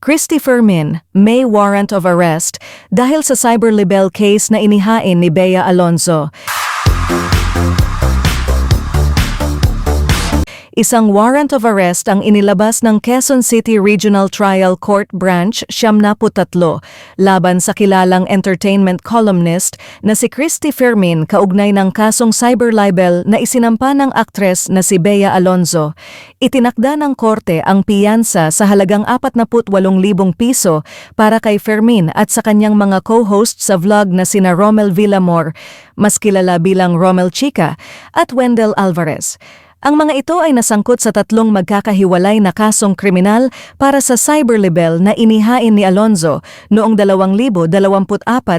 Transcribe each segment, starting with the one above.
Christy Fermin, may warrant of arrest dahil sa cyberlibel case na inihain ni Bea Alonzo. Isang warrant of arrest ang inilabas ng Quezon City Regional Trial Court Branch 73 laban sa kilalang entertainment columnist na si Christy Fermin kaugnay ng kasong cyberlibel na isinampa ng aktres na si Bea Alonzo. Itinakda ng korte ang piyansa sa halagang 48,000 piso para kay Fermin at sa kanyang mga co-host sa vlog na sina Romel Villamor, mas kilala bilang Romel Chica, at Wendell Alvarez. Ang mga ito ay nasangkot sa 3 magkakahiwalay na kasong kriminal para sa cyberlibel na inihain ni Alonzo noong 2024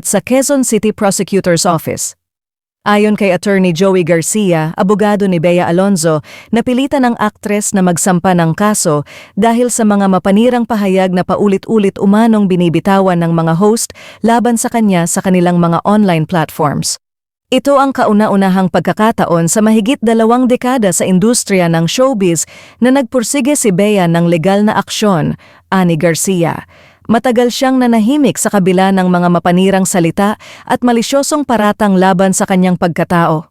sa Quezon City Prosecutor's Office. Ayon kay Attorney Joey Garcia, abogado ni Bea Alonzo, napilitan ang aktres na magsampa ng kaso dahil sa mga mapanirang pahayag na paulit-ulit umanong binibitawan ng mga host laban sa kanya sa kanilang mga online platforms. Ito ang kauna-unahang pagkakataon sa mahigit 2 dekada sa industriya ng showbiz na nagpursige si Bea ng legal na aksyon, ani Garcia. Matagal siyang nanahimik sa kabila ng mga mapanirang salita at malisyosong paratang laban sa kanyang pagkatao.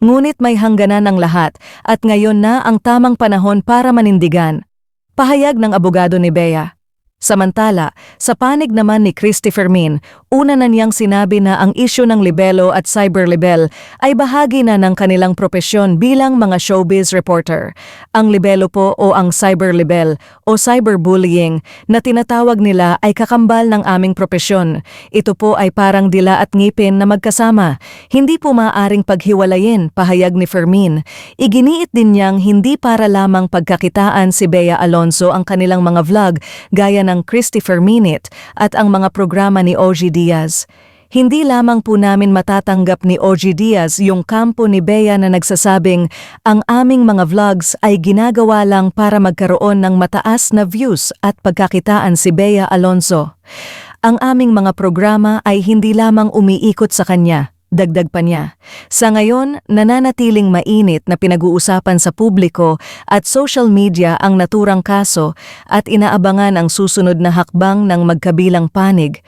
Ngunit may hangganan ng lahat at ngayon na ang tamang panahon para manindigan. Pahayag ng abogado ni Bea. Samantala, sa panig naman ni Christy Fermin, una na niyang sinabi na ang isyu ng libelo at cyberlibel ay bahagi na ng kanilang propesyon bilang mga showbiz reporter. Ang libelo po o ang cyberlibel o cyberbullying na tinatawag nila ay kakambal ng aming propesyon. Ito po ay parang dila at ngipin na magkasama. Hindi po maaaring paghiwalayin, pahayag ni Fermin. Iginiit din niyang hindi para lamang pagkakitaan si Bea Alonzo ang kanilang mga vlog gaya ng Christy Ferminit at ang mga programa ni OG Diaz. Hindi lamang po namin matatanggap ni OG Diaz yung kampo ni Bea na nagsasabing ang aming mga vlogs ay ginagawa lang para magkaroon ng mataas na views at pagkakitaan si Bea Alonzo. Ang aming mga programa ay hindi lamang umiikot sa kanya. Dagdag pa niya, sa ngayon, nananatiling mainit na pinag-uusapan sa publiko at social media ang naturang kaso at inaabangan ang susunod na hakbang ng magkabilang panig.